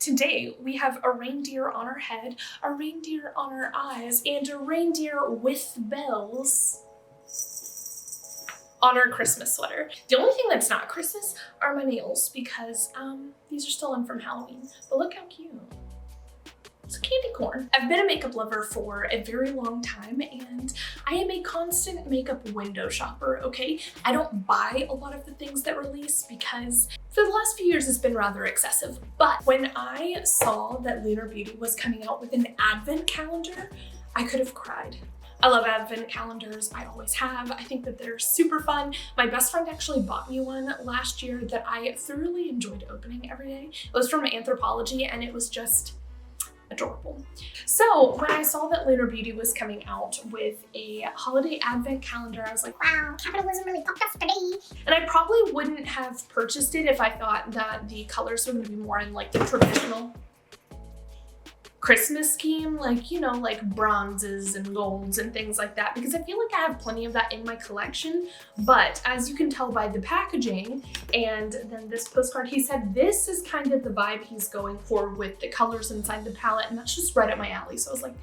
Today we have a reindeer on our head, a reindeer on our eyes, and a reindeer with bells on our Christmas sweater. The only thing that's not Christmas are my nails because these are still in from Halloween, but look how cute. It's a candy corn. I've been a makeup lover for a very long time and I am a constant makeup window shopper, okay? I don't buy a lot of the things that release because for the last few years it's been rather excessive. But when I saw that Lunar Beauty was coming out with an advent calendar, I could have cried. I love advent calendars, I always have. I think that they're super fun. My best friend actually bought me one last year that I thoroughly enjoyed opening every day. It was from Anthropology and it was just adorable. So when I saw that Lunar Beauty was coming out with a holiday advent calendar, I was like, wow, capitalism really fucked us today. And I probably wouldn't have purchased it if I thought that the colors were going to be more in like the traditional Christmas scheme, like, you know, like bronzes and golds and things like that, because I feel like I have plenty of that in my collection. But as you can tell by the packaging and then this postcard, he said this is kind of the vibe he's going for with the colors inside the palette, and that's just right up my alley. So I was like,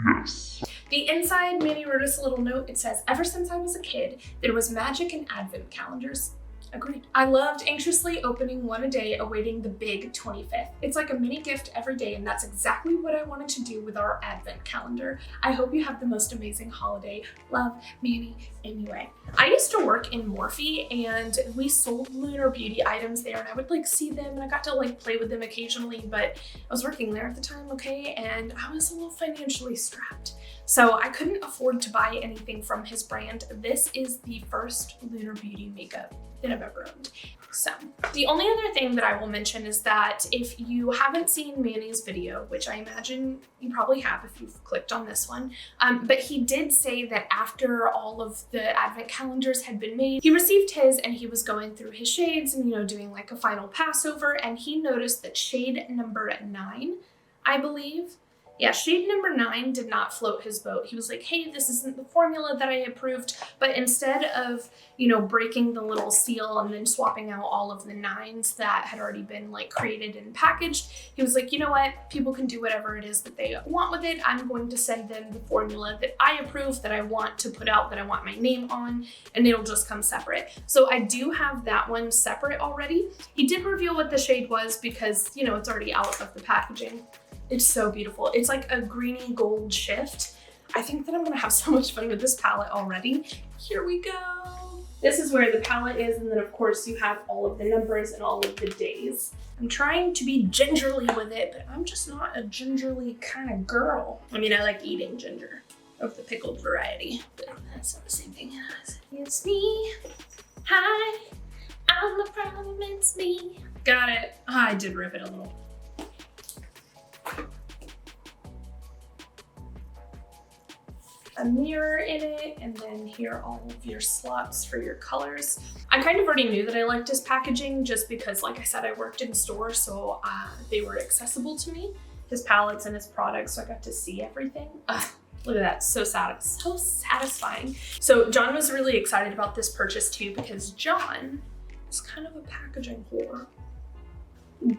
yes. The inside, Manny wrote us a little note. It says, ever since I was a kid, there was magic in advent calendars. Agreed. I loved anxiously opening one a day, awaiting the big 25th. It's like a mini gift every day, and that's exactly what I wanted to do with our advent calendar. I hope you have the most amazing holiday. Love, Manny, anyway. I used to work in Morphe, and we sold Lunar Beauty items there, and I would like see them, and I got to like play with them occasionally, but I was working there at the time, okay, and I was a little financially strapped. So I couldn't afford to buy anything from his brand. This is the first Lunar Beauty makeup that I've ever owned. So the only other thing that I will mention is that if you haven't seen Manny's video, which I imagine you probably have if you've clicked on this one, but he did say that after all of the advent calendars had been made, he received his and he was going through his shades and, you know, doing like a final passover, and he noticed that shade number 9, I believe, yeah, shade number 9 did not float his boat. He was like, hey, this isn't the formula that I approved. But instead of, you know, breaking the little seal and then swapping out all of the 9s that had already been like created and packaged, he was like, you know what? People can do whatever it is that they want with it. I'm going to send them the formula that I approve, that I want to put out, that I want my name on, and it'll just come separate. So I do have that one separate already. He did reveal what the shade was because, you know, it's already out of the packaging. It's so beautiful. It's like a greeny gold shift. I think that I'm gonna have so much fun with this palette already. Here we go. This is where the palette is, and then of course you have all of the numbers and all of the days. I'm trying to be gingerly with it, but I'm just not a gingerly kind of girl. I mean, I like eating ginger of the pickled variety, but that's not the same thing as it's me. Hi, I'm the problem, it's me. Got it. Oh, I did rip it a little. A mirror in it, and then here are all of your slots for your colors. I kind of already knew that I liked his packaging just because, like I said, I worked in stores, so they were accessible to me, his palettes and his products, so I got to see everything. Look at that, so satisfying. So John was really excited about this purchase too, because John is kind of a packaging whore.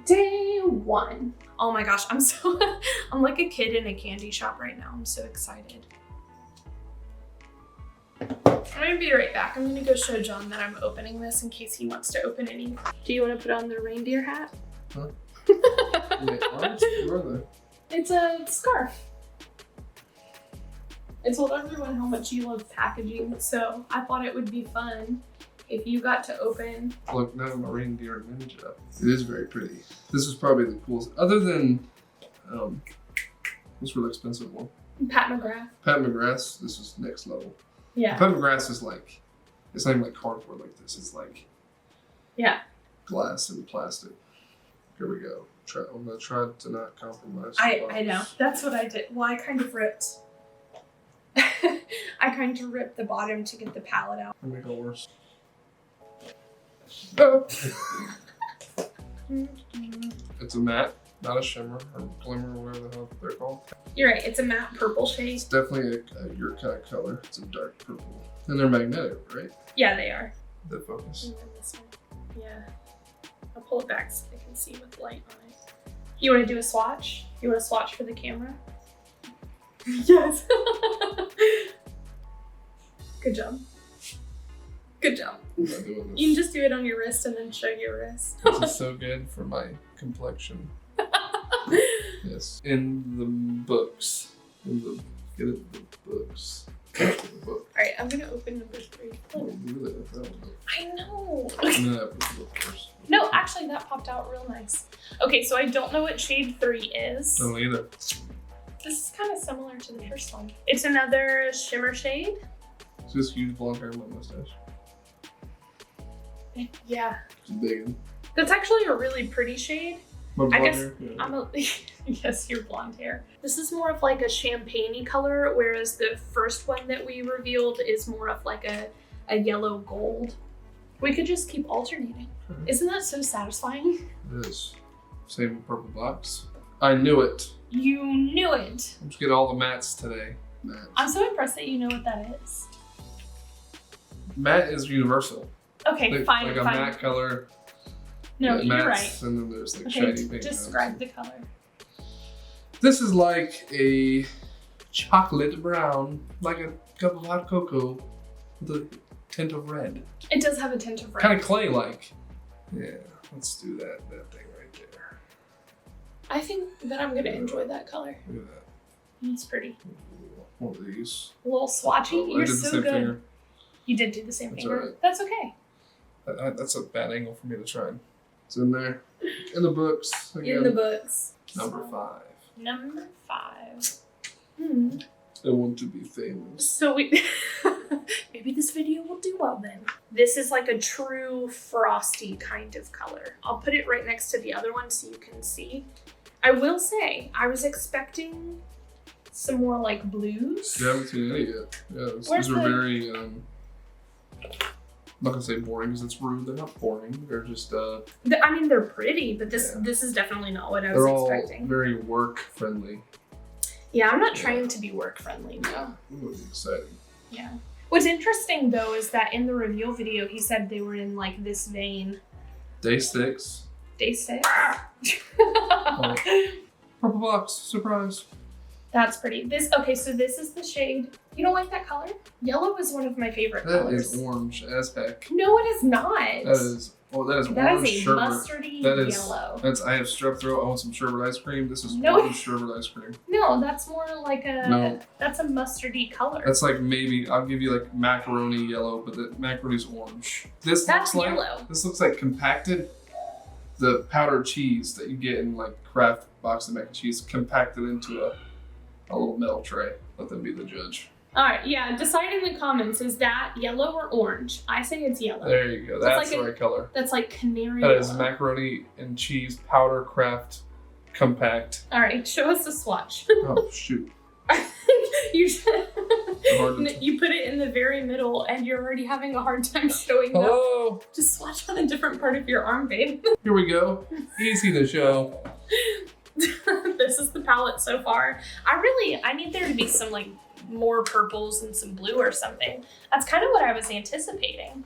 Day 1. Oh my gosh, I'm like a kid in a candy shop right now. I'm so excited. I'm gonna be right back. I'm gonna go show John that I'm opening this in case he wants to open any. Do you want to put on the reindeer hat? Huh? Wait, where are they? It's a scarf. I told everyone how much you love packaging, so I thought it would be fun if you got to open. Look, now I'm a reindeer ninja. It is very pretty. This is probably the coolest, other than this really expensive one. Pat McGrath. Pat McGrath's, this is next level. Yeah. Pat McGrath's is like, it's not even like cardboard like this. It's like, yeah, glass and plastic. Here we go. I'm gonna try to not compromise. I know. That's what I did. Well, I kind of ripped. I kind of ripped the bottom to get the palette out. I'll make it worse. Oh. It's a matte, not a shimmer or glimmer or whatever the hell they're called. You're right, it's a matte purple shade. It's definitely your kind of color. It's a dark purple. And they're magnetic, right? Yeah, they are. They focus. And then this one. Yeah. I'll pull it back so they can see with light on it. You want to do a swatch? You want to swatch for the camera? Yes. Good job. Good job. I'm not doing this. You can just do it on your wrist and then show your wrist. This is so good for my complexion. Yes. In the books. Get it the books. Get the book. Alright, I'm gonna open number 3. Oh, do that. I know. No, I put the book first. No, actually that popped out real nice. Okay, so I don't know what shade 3 is. I don't either. This is kind of similar to the first one. It's another shimmer shade. It's just huge blonde hair on my mustache. Yeah. It's big. That's actually a really pretty shade. My blonde I guess hair? Yeah. I'm a yes, your blonde hair. This is more of like a champagne-y color, whereas the first one that we revealed is more of like a yellow gold. We could just keep alternating. Okay. Isn't that so satisfying? It is. Same purple box. I knew it. You knew it. I'm just getting all the mattes today. Matte. I'm so impressed that you know what that is. Matte is universal. Okay, fine, like a fine. matte color. No, mattes, you're right. And then there's like Okay, shiny pink. describe the color. This is like a chocolate brown, like a cup of hot cocoa with a tint of red. It does have a tint of red. Kind of clay-like. Yeah, let's do that thing right there. I think that I'm gonna enjoy that color. Look at that. It's pretty. One of these. A little swatchy. Oh, I You're did the so same good. finger. You did do the same That's finger. all right. That's okay. That's a bad angle for me to try. It's in there. In the books. Again. In the books. Number 5. Number 5. I want to be famous. So we maybe this video will do well then. This is like a true frosty kind of color. I'll put it right next to the other one so you can see. I will say I was expecting some more like blues. You haven't seen any yet. Yeah, Where's these are the- very, I'm not gonna say boring because it's rude. They're not boring. They're just, I mean, they're pretty, but this Yeah. this is definitely not what I was they're all expecting. very work friendly. Yeah, I'm not trying to be work friendly, no. It would be exciting. Yeah. What's interesting though is that in the reveal video, he said they were in like this vein. Day 6. Day 6. Purple box. Surprise. That's pretty. Okay, so this is the shade. You don't like that color? Yellow is one of my favorite That colors. is orange as heck. No, it is not. That is orange a sherbet. mustardy That is- yellow. I have strep throat. I want some sherbet ice cream. This is No. orange sherbet ice cream. No, that's more like a. No. That's a mustardy color. That's like maybe I'll give you like macaroni yellow, but the macaroni's orange. This That's looks like yellow. this looks like compacted the powdered cheese that you get in like Kraft box of mac and cheese compacted into a little metal tray. Let them be the judge. All right, yeah. Decide in the comments: is that yellow or orange? I say it's yellow. There you go. That's That's like the right color. That's like canary That yellow. is macaroni and cheese powder Kraft compact. All right, show us the swatch. Oh shoot. you should. Hard to You put it in the very middle, and you're already having a hard time showing them. Hello. Just swatch on a different part of your arm, babe. Here we go. Easy to show. This is the palette so far. I need there to be some like more purples and some blue or something. That's kind of what I was anticipating.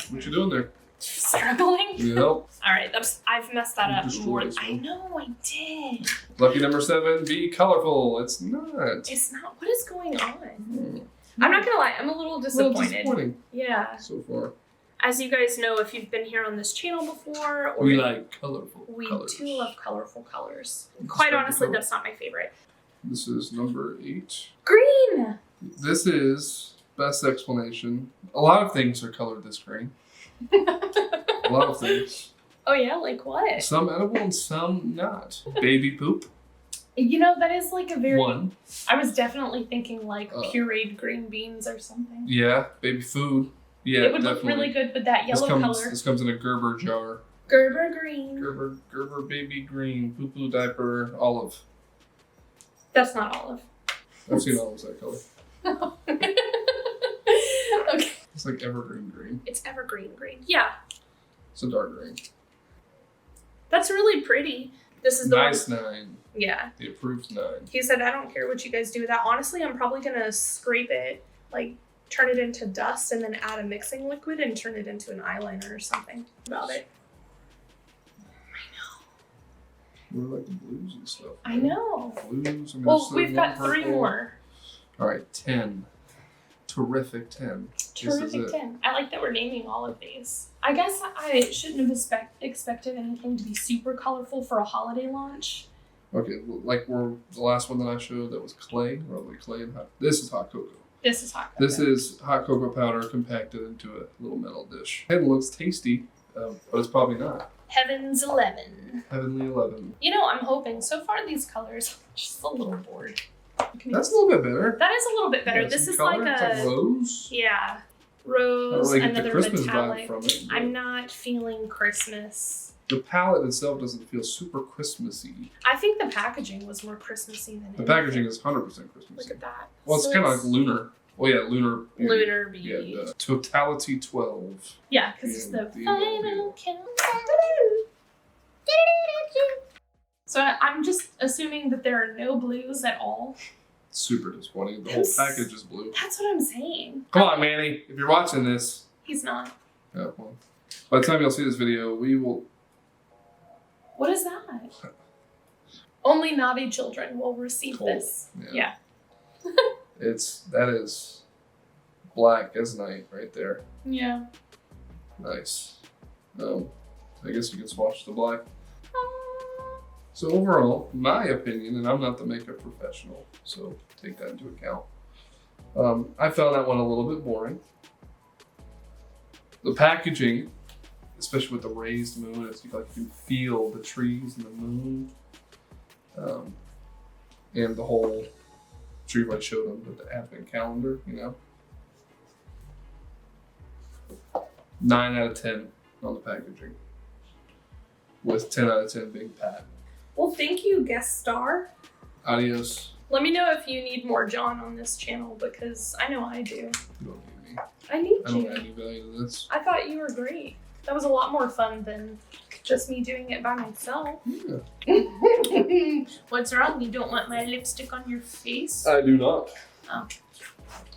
What you doing there? Struggling? Need help? All right, I've messed that You up destroyed more. this I one. know I did. Lucky number 7, be colorful. It's not. It's not. What is going on? I'm not gonna lie. I'm a little A little disappointed. disappointing Yeah. so far. As you guys know, if you've been here on this channel before, or We like colorful we colors. do love colorful colors. Describe Quite the honestly, color. that's not my favorite. This is number 8. Green. This is best explanation. A lot of things are colored this green. A lot of things. Oh yeah, like what? Some edible and some not. Baby poop. You know, that is like a very. 1. I was definitely thinking like Uh, pureed green beans or something. Yeah. Baby food. Yeah, it would definitely. look really good with that yellow color. This comes in a Gerber jar. Gerber green. Gerber baby green, poo poo diaper, olive. That's not olive. I've seen olives that color. Okay. It's like evergreen green. It's evergreen green. Yeah, It's a dark green. that's really pretty. This is the Nice one. 9. Yeah. The approved 9. He said, I don't care what you guys do with that. Honestly, I'm probably gonna scrape it, like turn it into dust and then add a mixing liquid and turn it into an eyeliner or something about it. We're like the blues and stuff. I know. Blues. Well, we've got 3 more. All right, 10. Terrific 10. Terrific 10. I like that we're naming all of these. I guess I shouldn't have expected anything to be super colorful for a holiday launch. Okay, like the last one that I showed that was clay, or like clay and hot. This is hot cocoa. This is hot cocoa. This is hot cocoa powder compacted into a little metal dish. It looks tasty, but it's probably not. Heaven's 11. Heavenly 11. You know, I'm hoping. So far, these colors, I'm just a little bored. That's a little bit better. That is a little bit better. Yeah, this is color. like It's a... like rose. Yeah. I Rose, don't really get the another Christmas metallic. vibe from it. I'm not feeling Christmas. The palette itself doesn't feel super Christmassy. I think the packaging was more Christmassy than The packaging is 100% Christmassy. Look at that. Well, it's kind of like lunar. Oh yeah, lunar. Lunar Beauty. Yeah, the totality 12. Yeah, because it's the final countdown. So I'm just assuming that there are no blues at all. Super disappointing. The whole package is blue. That's what I'm saying. Come on, Manny. If you're watching this. He's not. Yeah, well, by the time you'll see this video, we will. What is that? Only naughty children will receive this. Yeah. That is black as night right there. Yeah. Nice. I guess you can swatch the black. So overall, my opinion, and I'm not the makeup professional, so take that into account. I found that one a little bit boring. The packaging, especially with the raised moon, it's like you can feel the trees and the moon. And the whole tree I showed them with the advent calendar, you know. 9 out of 10 on the packaging. With 10 out of 10 being Pat. Well, thank you, guest star. Adios. Let me know if you need more John on this channel, because I know I do. You don't need me. I need I you. don't add any value to this. I thought you were great. That was a lot more fun than just me doing it by myself. Yeah. What's wrong? You don't want my lipstick on your face? I do not. Oh.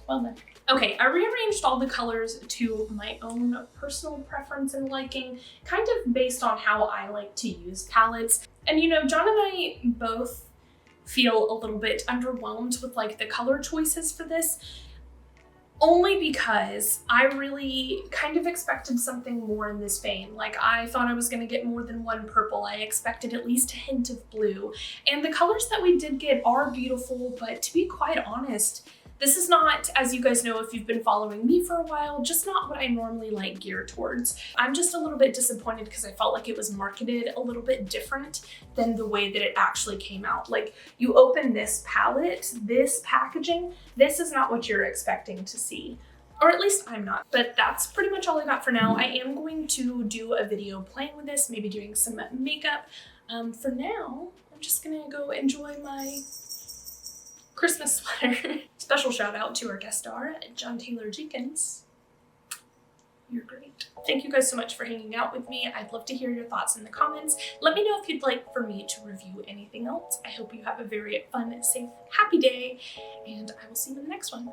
Well then. Okay, I rearranged all the colors to my own personal preference and liking, kind of based on how I like to use palettes. And you know, John and I both feel a little bit underwhelmed with like the color choices for this, only because I really kind of expected something more in this vein. Like I thought I was gonna get more than one purple. I expected at least a hint of blue. And the colors that we did get are beautiful, but to be quite honest, this is not, as you guys know if you've been following me for a while, just not what I normally like gear towards. I'm just a little bit disappointed because I felt like it was marketed a little bit different than the way that it actually came out. Like you open this palette, this packaging, this is not what you're expecting to see. Or at least I'm not. But that's pretty much all I got for now. I am going to do a video playing with this, maybe doing some makeup. For now, I'm just gonna go enjoy my Christmas sweater. Special shout out to our guest star, John Taylor Jenkins. You're great. Thank you guys so much for hanging out with me. I'd love to hear your thoughts in the comments. Let me know if you'd like for me to review anything else. I hope you have a very fun, safe, happy day, and I will see you in the next one.